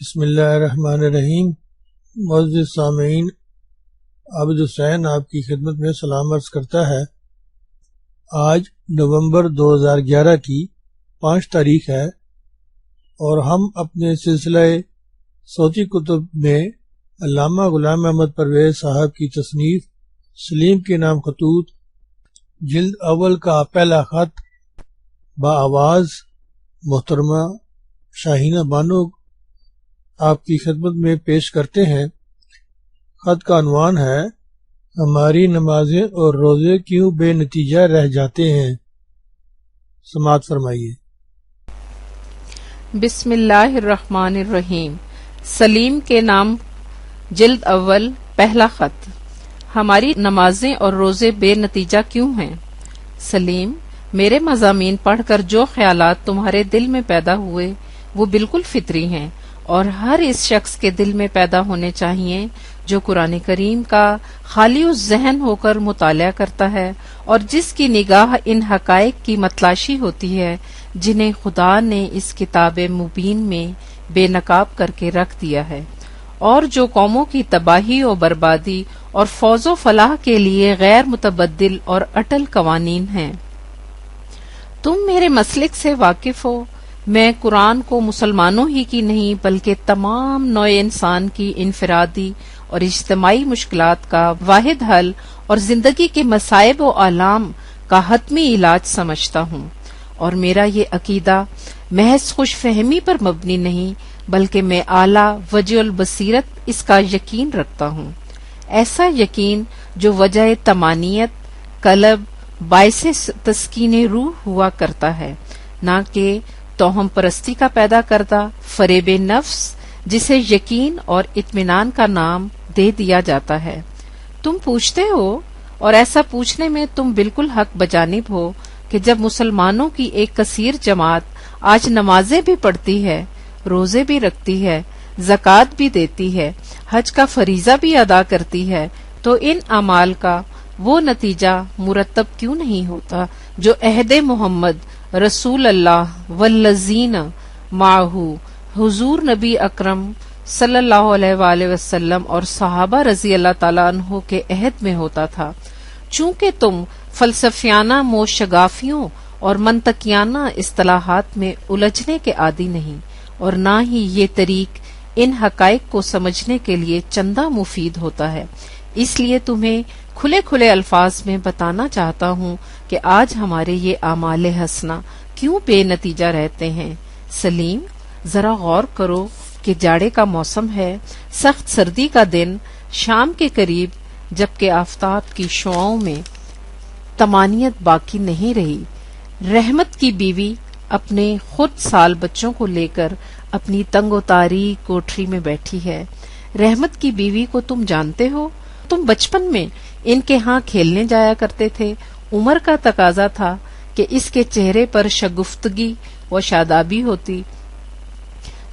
بسم اللہ الرحمن الرحیم۔ معزز سامعین، عابد حسین آپ کی خدمت میں سلام عرض کرتا ہے۔ آج نومبر 2011 کی 5 تاریخ ہے اور ہم اپنے سلسلہ صوتی کتب میں علامہ غلام احمد پرویز صاحب کی تصنیف سلیم کے نام خطوط جلد اول کا پہلا خط بآواز محترمہ شاہینہ بانو آپ کی خدمت میں پیش کرتے ہیں۔ خط کا عنوان ہے ہماری نمازیں اور روزے کیوں بے نتیجہ رہ جاتے ہیں۔ سماعت فرمائیے۔ بسم اللہ الرحمن الرحیم۔ سلیم کے نام جلد اول پہلا خط۔ ہماری نمازیں اور روزے بے نتیجہ کیوں ہیں؟ سلیم، میرے مضامین پڑھ کر جو خیالات تمہارے دل میں پیدا ہوئے وہ بالکل فطری ہیں اور ہر اس شخص کے دل میں پیدا ہونے چاہیے جو قرآن کریم کا خالی الذہن ہو کر مطالعہ کرتا ہے اور جس کی نگاہ ان حقائق کی متلاشی ہوتی ہے جنہیں خدا نے اس کتاب مبین میں بے نقاب کر کے رکھ دیا ہے، اور جو قوموں کی تباہی و بربادی اور فوز و فلاح کے لیے غیر متبدل اور اٹل قوانین ہیں۔ تم میرے مسلک سے واقف ہو۔ میں قرآن کو مسلمانوں ہی کی نہیں بلکہ تمام نوع انسان کی انفرادی اور اجتماعی مشکلات کا واحد حل اور زندگی کے مصائب و آلام کا حتمی علاج سمجھتا ہوں، اور میرا یہ عقیدہ محض خوش فہمی پر مبنی نہیں بلکہ میں اعلیٰ وجہ البصیرت اس کا یقین رکھتا ہوں، ایسا یقین جو وجہ طمانینت قلب باعث تسکین روح ہوا کرتا ہے، نہ کہ توہم پرستی کا پیدا کردہ فریب نفس جسے یقین اور اطمینان کا نام دے دیا جاتا ہے۔ تم پوچھتے ہو، اور ایسا پوچھنے میں تم بالکل حق بجانب ہو، کہ جب مسلمانوں کی ایک کثیر جماعت آج نمازیں بھی پڑھتی ہے، روزے بھی رکھتی ہے، زکوٰۃ بھی دیتی ہے، حج کا فریضہ بھی ادا کرتی ہے، تو ان اعمال کا وہ نتیجہ مرتب کیوں نہیں ہوتا جو عہد محمد رسول اللہ والذین معہ حضور نبی اکرم صلی اللہ علیہ وآلہ وسلم اور صحابہ رضی اللہ تعالیٰ عنہ کے عہد میں ہوتا تھا؟ چونکہ تم فلسفیانہ موشگافیوں اور منطقیانہ اصطلاحات میں الجھنے کے عادی نہیں، اور نہ ہی یہ طریق ان حقائق کو سمجھنے کے لیے چندہ مفید ہوتا ہے، اس لیے تمہیں کھلے کھلے الفاظ میں بتانا چاہتا ہوں کہ آج ہمارے یہ اعمال حسنہ کیوں بے نتیجہ رہتے ہیں۔ سلیم، ذرا غور کرو کہ جاڑے کا موسم ہے، سخت سردی کا دن، شام کے قریب، جبکہ آفتاب کی شعاؤں میں طمانینت باقی نہیں رہی۔ رحمت کی بیوی اپنے خود سال بچوں کو لے کر اپنی تنگ و تاریک کوٹھری میں بیٹھی ہے۔ رحمت کی بیوی کو تم جانتے ہو، تم بچپن میں ان کے ہاں کھیلنے جایا کرتے تھے۔ عمر کا تقاضا تھا کہ اس کے چہرے پر شگفتگی و شادابی ہوتی،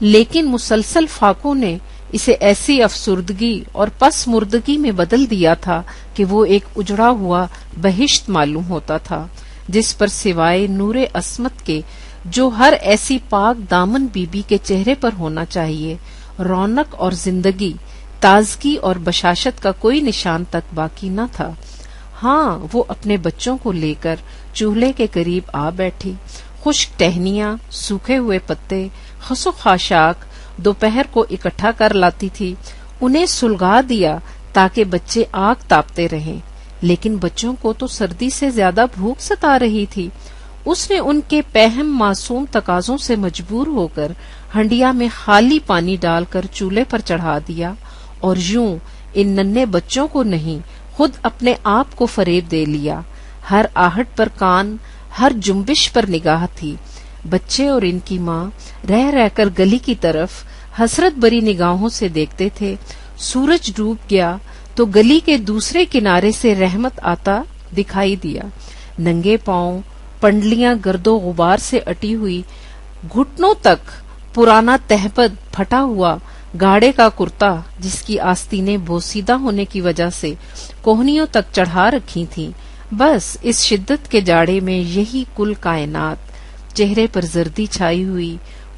لیکن مسلسل فاقوں نے اسے ایسی افسردگی اور پس مردگی میں بدل دیا تھا کہ وہ ایک اجڑا ہوا بہشت معلوم ہوتا تھا، جس پر سوائے نور عصمت کے جو ہر ایسی پاک دامن بی بی کے چہرے پر ہونا چاہیے، رونق اور زندگی، تازگی اور بشاشت کا کوئی نشان تک باقی نہ تھا۔ ہاں، وہ اپنے بچوں کو لے کر چولہے کے قریب آ بیٹھی، خشک ٹہنیاں، سوکھے ہوئے پتے، خس و خاشاک دوپہر کو اکٹھا کر لاتی تھی، انہیں سلگا دیا تاکہ بچے آگ تاپتے رہیں، لیکن بچوں کو تو سردی سے زیادہ بھوک ستا رہی تھی۔ اس نے ان کے پہم معصوم تقاضوں سے مجبور ہو کر ہنڈیا میں خالی پانی ڈال کر چولہے پر چڑھا دیا، اور یوں ان ننھے بچوں کو نہیں، خود اپنے آپ کو فریب دے لیا۔ ہر آہٹ پر کان، ہر جنبش پر نگاہ تھی۔ بچے اور ان کی ماں رہ رہ کر گلی کی طرف حسرت بری نگاہوں سے دیکھتے تھے۔ سورج ڈوب گیا تو گلی کے دوسرے کنارے سے رحمت آتا دکھائی دیا، ننگے پاؤں، پنڈلیاں گرد و غبار سے اٹی ہوئی، گھٹنوں تک پرانا تہبند پھٹا ہوا گاڑے کا کرتا جس کی آستینیں بوسیدہ ہونے کی وجہ سے کوہنیوں تک چڑھا رکھی تھیں۔ بس اس شدت کے جاڑے میں یہی کل کائنات، چہرے پر زردی چھائی ہوئی،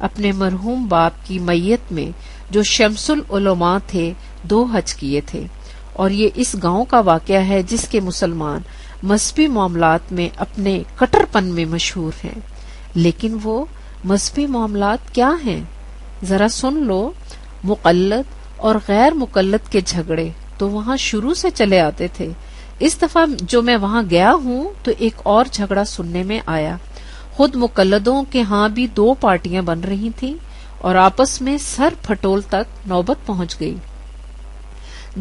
اپنے مرحوم باپ کی میت میں جو شمس العلماء تھے 2 حج کیے تھے، اور یہ اس گاؤں کا واقعہ ہے جس کے مسلمان مذہبی معاملات میں اپنے کٹر پن میں مشہور ہیں۔ لیکن وہ مذہبی معاملات کیا ہیں؟ ذرا سن لو۔ مقلد اور غیر مقلد کے جھگڑے تو وہاں شروع سے چلے آتے تھے۔ اس دفعہ جو میں وہاں گیا ہوں تو ایک اور جھگڑا سننے میں آیا۔ خود مقلدوں کے ہاں بھی 2 پارٹیاں بن رہی تھیں اور آپس میں سر پھٹول تک نوبت پہنچ گئی۔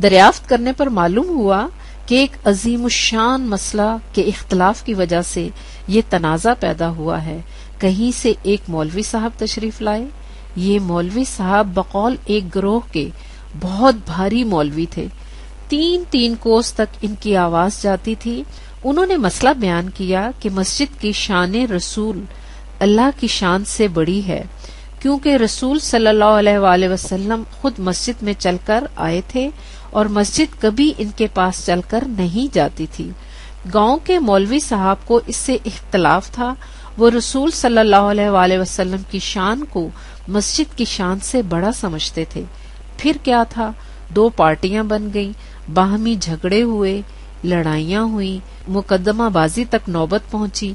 دریافت کرنے پر معلوم ہوا کہ ایک عظیم الشان مسئلہ کے اختلاف کی وجہ سے یہ تنازع پیدا ہوا ہے۔ کہیں سے ایک مولوی صاحب تشریف لائے۔ یہ مولوی صاحب بقول ایک گروہ کے بہت بھاری مولوی تھے۔ 3 کوس تک ان کی آواز جاتی تھی۔ انہوں نے مسئلہ بیان کیا کہ مسجد کی شان رسول اللہ کی شان سے بڑی ہے، کیونکہ رسول صلی اللہ علیہ وآلہ وسلم خود مسجد میں چل کر آئے تھے اور مسجد کبھی ان کے پاس چل کر نہیں جاتی تھی۔ گاؤں کے مولوی صاحب کو اس سے اختلاف تھا۔ وہ رسول صلی اللہ علیہ وآلہ وسلم کی شان کو مسجد کی شان سے بڑا سمجھتے تھے۔ پھر کیا تھا، 2 پارٹیاں بن گئیں، باہمی جھگڑے ہوئے، لڑائیاں ہوئیں، مقدمہ بازی تک نوبت پہنچی۔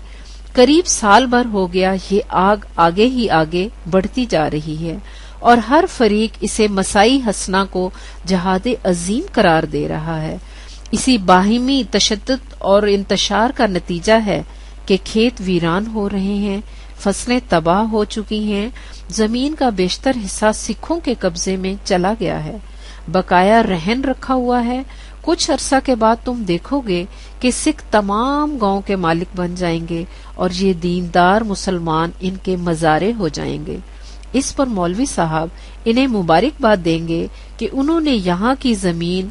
قریب سال بھر ہو گیا یہ آگ آگے ہی آگے بڑھتی جا رہی ہے اور ہر فریق اسے مسائی حسنہ کو جہاد عظیم قرار دے رہا ہے۔ اسی باہمی تشدد اور انتشار کا نتیجہ ہے کہ کھیت ویران ہو رہے ہیں، فصلیں تباہ ہو چکی ہیں، زمین کا بیشتر حصہ سکھوں کے قبضے میں چلا گیا ہے، بقایا رہن رکھا ہوا ہے۔ کچھ عرصہ کے بعد تم دیکھو گے کہ سکھ تمام گاؤں کے مالک بن جائیں گے اور یہ دیندار مسلمان ان کے مزارے ہو جائیں گے۔ اس پر مولوی صاحب انہیں مبارکباد دیں گے کہ انہوں نے یہاں کی زمین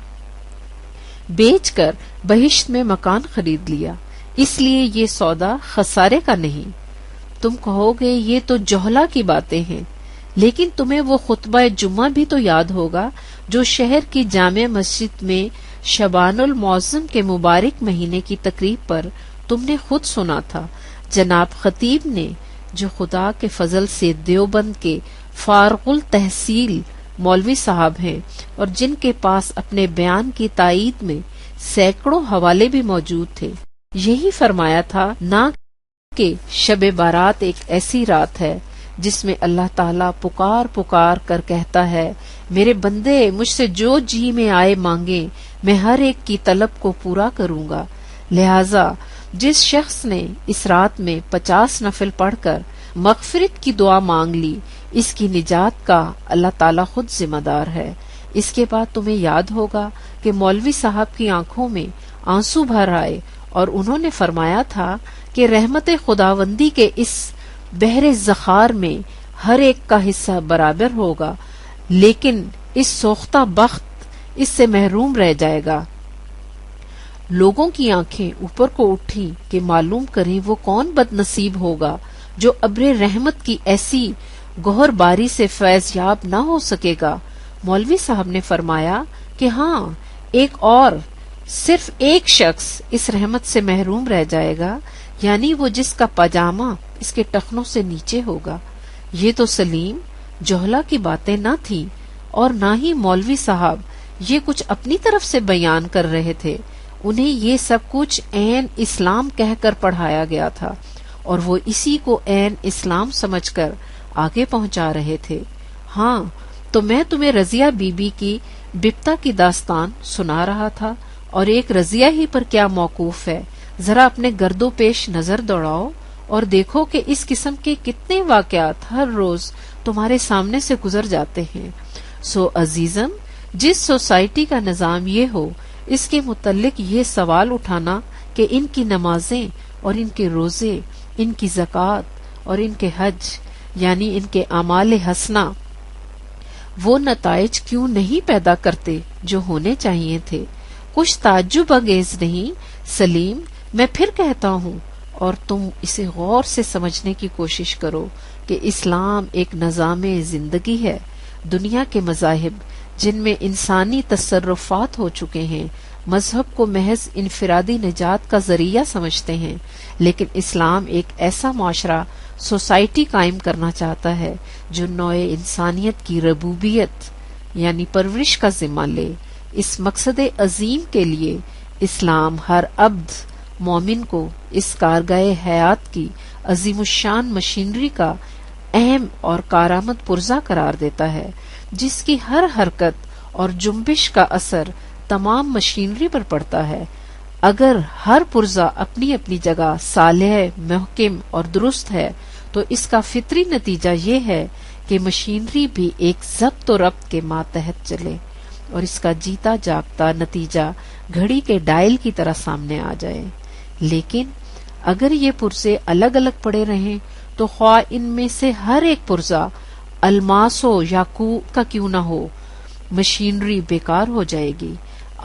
بیچ کر بہشت میں مکان خرید لیا، اس لیے یہ سودا خسارے کا نہیں۔ تم کہو گے یہ تو جوہلا کی باتیں ہیں، لیکن تمہیں وہ خطبہ جمعہ بھی تو یاد ہوگا جو شہر کی جامع مسجد میں شبان المعظم کے مبارک مہینے کی تقریب پر تم نے خود سنا تھا۔ جناب خطیب نے، جو خدا کے فضل سے دیوبند کے فارغ التحصیل مولوی صاحب ہیں اور جن کے پاس اپنے بیان کی تائید میں سینکڑوں حوالے بھی موجود تھے، یہی فرمایا تھا نہ کہ شب بارات ایک ایسی رات ہے جس میں اللہ تعالیٰ پکار پکار کر کہتا ہے، میرے بندے مجھ سے جو جی میں آئے مانگے میں ہر ایک کی طلب کو پورا کروں گا۔ لہذا جس شخص نے اس رات میں 50 نفل پڑھ کر مغفرت کی دعا مانگ لی، اس کی نجات کا اللہ تعالیٰ خود ذمہ دار ہے۔ اس کے بعد تمہیں یاد ہوگا کہ مولوی صاحب کی آنکھوں میں آنسو بھر آئے اور انہوں نے فرمایا تھا کہ رحمت خداوندی کے اس بحر زخار میں ہر ایک کا حصہ برابر ہوگا، لیکن اس سوختہ بخت اس سے محروم رہ جائے گا۔ لوگوں کی آنکھیں اوپر کو اٹھی کہ معلوم کریں وہ کون بد نصیب ہوگا جو ابر رحمت کی ایسی گوہر باری سے فیض یاب نہ ہو سکے گا۔ مولوی صاحب نے فرمایا کہ ہاں، ایک اور، صرف ایک شخص اس رحمت سے محروم رہ جائے گا، یعنی وہ جس کا پاجامہ اس کے ٹخنوں سے نیچے ہوگا۔ یہ تو سلیم جوہلا کی باتیں نہ تھیں اور نہ ہی مولوی صاحب یہ کچھ اپنی طرف سے بیان کر رہے تھے، انہیں یہ سب کچھ عین اسلام کہہ کر پڑھایا گیا تھا اور وہ اسی کو عین اسلام سمجھ کر آگے پہنچا رہے تھے۔ ہاں، تو میں تمہیں رضیہ بی بی کی بپتا کی داستان سنا رہا تھا، اور ایک رضیہ ہی پر کیا موقوف ہے، ذرا اپنے گرد و پیش نظر دوڑاؤ اور دیکھو کہ اس قسم کے کتنے واقعات ہر روز تمہارے سامنے سے گزر جاتے ہیں۔ سو عزیزم، جس سوسائٹی کا نظام یہ ہو، اس کے متعلق یہ سوال اٹھانا کہ ان کی نمازیں اور ان کے روزے، ان کی زکوٰۃ اور ان کے حج، یعنی ان کے اعمال حسنہ، وہ نتائج کیوں نہیں پیدا کرتے جو ہونے چاہیے تھے؟ کچھ تعجب انگیز نہیں سلیم، میں پھر کہتا ہوں، اور تم اسے غور سے سمجھنے کی کوشش کرو کہ اسلام ایک نظام زندگی ہے۔ دنیا کے مذاہب جن میں انسانی تصرفات ہو چکے ہیں، مذہب کو محض انفرادی نجات کا ذریعہ سمجھتے ہیں، لیکن اسلام ایک ایسا معاشرہ سوسائٹی قائم کرنا چاہتا ہے جو نوع انسانیت کی ربوبیت یعنی پرورش کا ذمہ لے۔ اس مقصد عظیم کے لیے اسلام ہر عبد مومن کو اس کارگاہ حیات کی عظیم الشان مشینری کا اہم اور کارآمد پرزہ قرار دیتا ہے، جس کی ہر حرکت اور جنبش کا اثر تمام مشینری پر پڑتا ہے۔ اگر ہر پرزہ اپنی اپنی جگہ صالح، محکم اور درست ہے تو اس کا فطری نتیجہ یہ ہے کہ مشینری بھی ایک ضبط و ربط کے ماتحت چلے اور اس کا جیتا جاگتا نتیجہ گھڑی کے ڈائل کی طرح سامنے آ جائے۔ لیکن اگر یہ پرزے الگ الگ پڑے رہیں تو خواہ ان میں سے ہر ایک پرزہ الماس ہو یا یاقوت کا کیوں نہ ہو، مشینری بیکار ہو جائے گی۔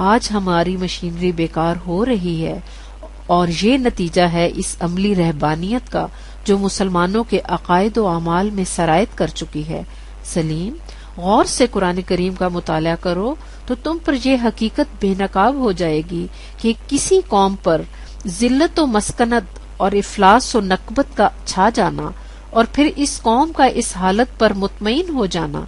آج ہماری مشینری بیکار ہو رہی ہے اور یہ نتیجہ ہے اس عملی رہبانیت کا جو مسلمانوں کے عقائد و اعمال میں سرایت کر چکی ہے۔ سلیم، غور سے قرآن کریم کا مطالعہ کرو تو تم پر یہ حقیقت بے نقاب ہو جائے گی کہ کسی قوم پر ذلت و مسکنت اور افلاس و نکبت کا چھا جانا اور پھر اس قوم کا اس حالت پر مطمئن ہو جانا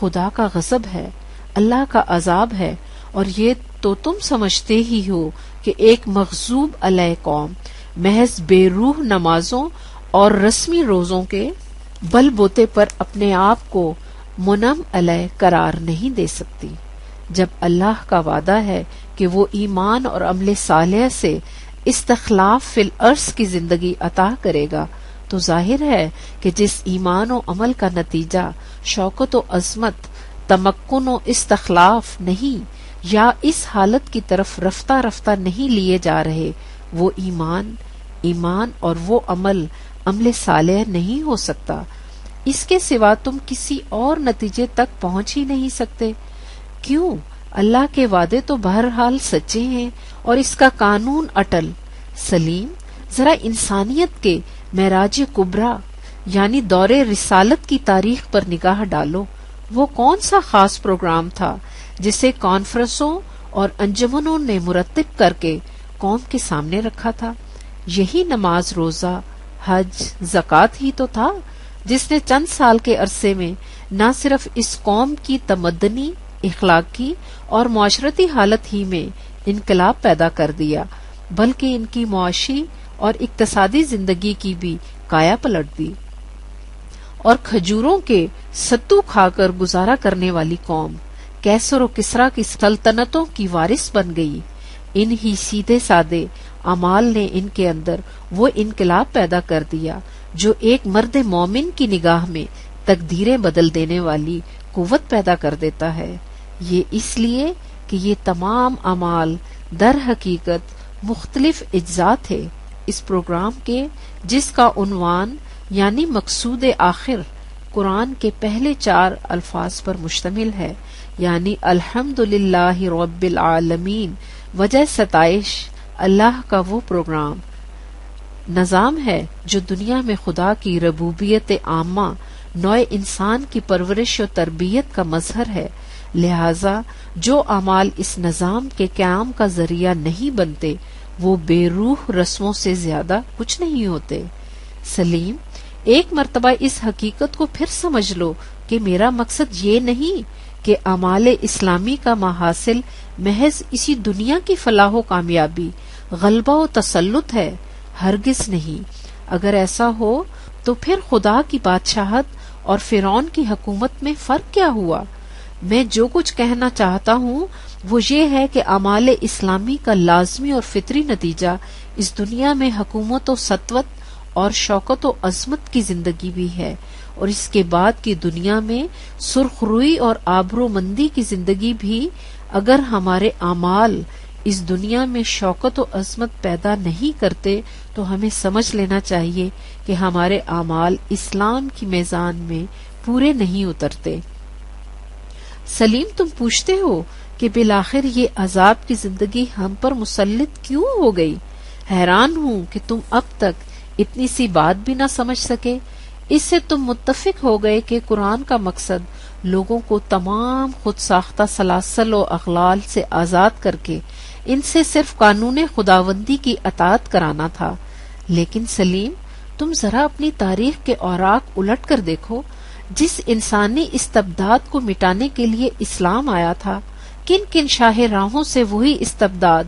خدا کا غضب ہے، اللہ کا عذاب ہے، اور یہ تو تم سمجھتے ہی ہو کہ ایک مغضوب علیہ قوم محض بے روح نمازوں اور رسمی روزوں کے بل بوتے پر اپنے آپ کو منعم علیہ قرار نہیں دے سکتی۔ جب اللہ کا وعدہ ہے کہ وہ ایمان اور عمل صالح سے استخلاف فی الارض کی زندگی عطا کرے گا تو ظاہر ہے کہ جس ایمان و عمل کا نتیجہ شوکت و عظمت، تمکن و استخلاف نہیں یا اس حالت کی طرف رفتہ رفتہ نہیں لیے جا رہے، وہ ایمان اور وہ عمل صالح نہیں ہو سکتا۔ اس کے سوا تم کسی اور نتیجے تک پہنچ ہی نہیں سکتے۔ کیوں؟ اللہ کے وعدے تو بہرحال سچے ہیں اور اس کا قانون اٹل۔ سلیم، ذرا انسانیت کے معراج کبریٰ یعنی دور رسالت کی تاریخ پر نگاہ ڈالو۔ وہ کون سا خاص پروگرام تھا جسے کانفرنسوں اور انجمنوں نے مرتب کر کے قوم کے سامنے رکھا تھا؟ یہی نماز، روزہ، حج، زکوٰۃ ہی تو تھا جس نے چند سال کے عرصے میں نہ صرف اس قوم کی تمدنی، اخلاقی اور معاشرتی حالت ہی میں انقلاب پیدا کر دیا بلکہ ان کی معاشی اور اقتصادی زندگی کی بھی کایا پلٹ دی، اور کھجوروں کے ستو کھا کر گزارا کرنے والی قوم کیسر و کسریٰ کی سلطنتوں کی وارث بن گئی۔ ان ہی سیدھے سادے اعمال نے ان کے اندر وہ انقلاب پیدا کر دیا جو ایک مرد مومن کی نگاہ میں تقدیریں بدل دینے والی قوت پیدا کر دیتا ہے۔ یہ اس لیے کہ یہ تمام اعمال در حقیقت مختلف اجزاء تھے اس پروگرام کے، جس کا عنوان یعنی مقصود آخر قرآن کے پہلے 4 الفاظ پر مشتمل ہے، یعنی الحمدللہ رب العالمین، وجہ ستائش اللہ کا وہ پروگرام نظام ہے جو دنیا میں خدا کی ربوبیت عامہ، نوع انسان کی پرورش و تربیت کا مظہر ہے۔ لہذا جو اعمال اس نظام کے قیام کا ذریعہ نہیں بنتے وہ بے روح رسموں سے زیادہ کچھ نہیں ہوتے۔ سلیم، ایک مرتبہ اس حقیقت کو پھر سمجھ لو کہ میرا مقصد یہ نہیں کہ اعمال اسلامی کا محاصل محض اسی دنیا کی فلاح و کامیابی، غلبہ و تسلط ہے، ہرگز نہیں۔ اگر ایسا ہو تو پھر خدا کی بادشاہت اور فرعون کی حکومت میں فرق کیا ہوا؟ میں جو کچھ کہنا چاہتا ہوں وہ یہ ہے کہ اعمال اسلامی کا لازمی اور فطری نتیجہ اس دنیا میں حکومت و سطوت اور شوکت و عظمت کی زندگی بھی ہے، اور اس کے بعد کی دنیا میں سرخ روئی اور آبرو مندی کی زندگی بھی۔ اگر ہمارے اعمال اس دنیا میں شوکت و عظمت پیدا نہیں کرتے تو ہمیں سمجھ لینا چاہیے کہ ہمارے اعمال اسلام کی میزان میں پورے نہیں اترتے۔ سلیم، تم پوچھتے ہو کہ بالآخر یہ عذاب کی زندگی ہم پر مسلط کیوں ہو گئی؟ حیران ہوں کہ تم اب تک اتنی سی بات بھی نہ سمجھ سکے۔ اس سے تم متفق ہو گئے کہ قرآن کا مقصد لوگوں کو تمام خود ساختہ سلاسل و اغلال سے آزاد کر کے ان سے صرف قانون خداوندی کی اطاعت کرانا تھا۔ لیکن سلیم، تم ذرا اپنی تاریخ کے اوراق الٹ کر دیکھو. جس انسانی استبداد کو مٹانے کے لیے اسلام آیا تھا، کن کن شاہ راہوں سے وہی استبداد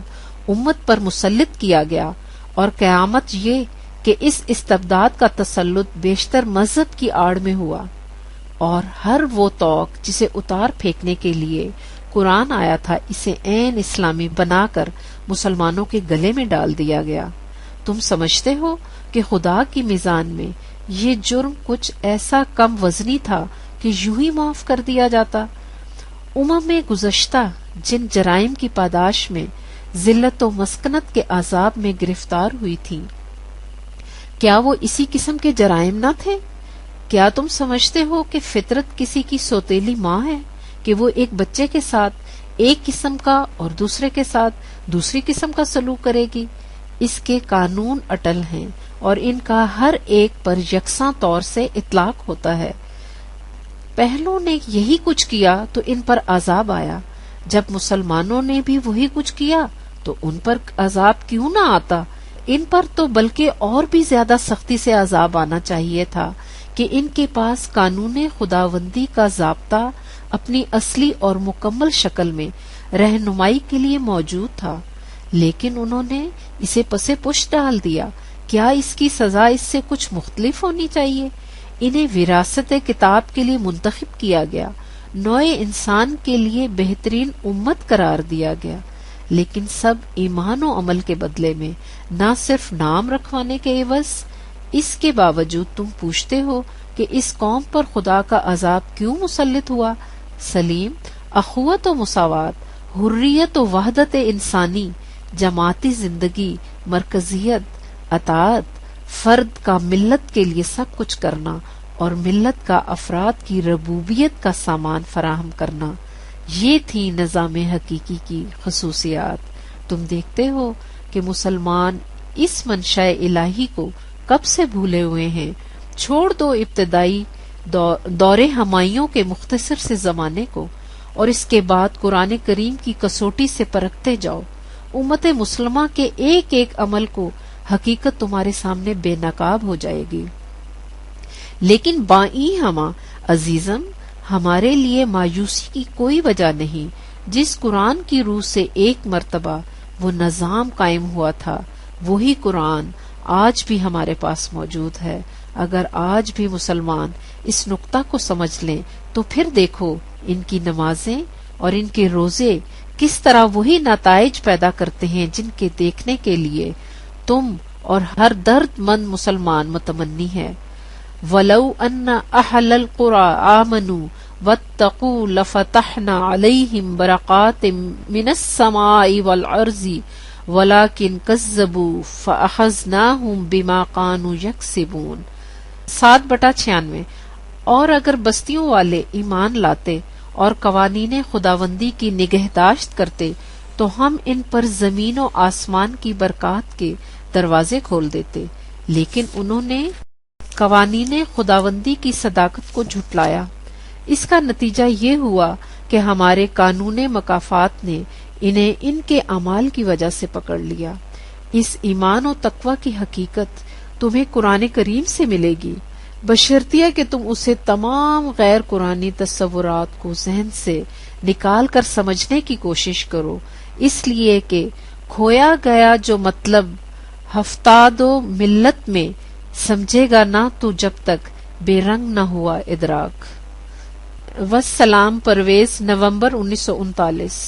امت پر مسلط کیا گیا، اور قیامت یہ کہ اس استبداد کا تسلط بیشتر مذہب کی آڑ میں ہوا، اور ہر وہ توق جسے اتار پھینکنے کے لیے قرآن آیا تھا اسے عین اسلامی بنا کر مسلمانوں کے گلے میں ڈال دیا گیا. تم سمجھتے ہو کہ خدا کی میزان میں یہ جرم کچھ ایسا کم وزنی تھا کہ یوں ہی معاف کر دیا جاتا؟ میں گزشتہ جن جرائم کی پاداش میں ذلت و مسکنت کے عذاب میں گرفتار ہوئی تھیں، کیا وہ اسی قسم کے جرائم نہ تھے؟ کیا تم سمجھتے ہو کہ فطرت کسی کی سوتیلی ماں ہے کہ وہ ایک بچے کے ساتھ ایک قسم کا اور دوسرے کے ساتھ دوسری قسم کا سلوک کرے گی؟ اس کے قانون اٹل ہیں اور ان کا ہر ایک پر یکساں طور سے اطلاق ہوتا ہے. پہلوں نے یہی کچھ کیا تو ان پر عذاب آیا، جب مسلمانوں نے بھی وہی کچھ کیا تو ان پر عذاب کیوں نہ آتا؟ ان پر تو بلکہ اور بھی زیادہ سختی سے عذاب آنا چاہیے تھا کہ ان کے پاس قانون خداوندی کا ضابطہ اپنی اصلی اور مکمل شکل میں رہنمائی کے لیے موجود تھا، لیکن انہوں نے اسے پسے پش ڈال دیا. کیا اس کی سزا اس سے کچھ مختلف ہونی چاہیے؟ انہیں وراثت کتاب کے لیے منتخب کیا گیا، نوع انسان کے لیے بہترین امت قرار دیا گیا، لیکن سب ایمان و عمل کے بدلے میں، نہ صرف نام رکھوانے کے عوض. اس کے باوجود تم پوچھتے ہو کہ اس قوم پر خدا کا عذاب کیوں مسلط ہوا؟ سلیم، اخوت و مساوات، حریت و وحدت انسانی، جماعتی زندگی، مرکزیت، اطاعت، فرد کا ملت کے لیے سب کچھ کرنا اور ملت کا افراد کی ربوبیت کا سامان فراہم کرنا، یہ تھی نظام حقیقی کی خصوصیات. تم دیکھتے ہو کہ مسلمان اس منشاء الہی کو کب سے بھولے ہوئے ہیں. چھوڑ دو ابتدائی دور ہمایوں کے مختصر سے زمانے کو اور اس کے بعد قرآن کریم کی کسوٹی سے پرکھتے جاؤ. امت مسلمہ کے ایک ایک عمل کو حقیقت تمہارے سامنے بے نقاب ہو جائے گی. لیکن بائیں ہما عزیزم، ہمارے لیے مایوسی کی کوئی وجہ نہیں. جس قرآن کی روح سے ایک مرتبہ وہ نظام قائم ہوا تھا، وہی قرآن آج بھی ہمارے پاس موجود ہے. اگر آج بھی مسلمان اس نقطہ کو سمجھ لیں تو پھر دیکھو ان کی نمازیں اور ان کے روزے کس طرح وہی نتائج پیدا کرتے ہیں جن کے دیکھنے کے لیے تم اور ہر درد مند مسلمان متمنی ہے. وَلَوْ أَنَّ أَهْلَ الْقُرَىٰ آمَنُوا وَاتَّقُوا لَفَتَحْنَا عَلَيْهِمْ بَرَقَاتٍ مِّنَ السَّمَاءِ وَالْأَرْضِ وَلَٰكِن كَذَّبُوا فَأَخَذْنَاهُمْ بِمَا كَانُوا يَكْسِبُونَ. 7/96. اور اگر بستیوں والے ایمان لاتے اور قوانین خداوندی کی نگہداشت کرتے تو ہم ان پر زمین و آسمان کی برکات کے دروازے کھول دیتے، لیکن انہوں نے قوانین خداوندی کی صداقت کو جھٹلایا. اس کا نتیجہ یہ ہوا کہ ہمارے قانون مکافات نے انہیں ان کے اعمال کی وجہ سے پکڑ لیا. اس ایمان و تقوی کی حقیقت تمہیں قرآن کریم سے ملے گی، بشرطیہ کہ تم اسے تمام غیر قرآنی تصورات کو ذہن سے نکال کر سمجھنے کی کوشش کرو، اس لیے کہ کھویا گیا جو مطلب ہفتاد و ملت میں سمجھے گا نہ تو جب تک بے رنگ نہ ہوا ادراک. والسلام. پرویز، نومبر 1939.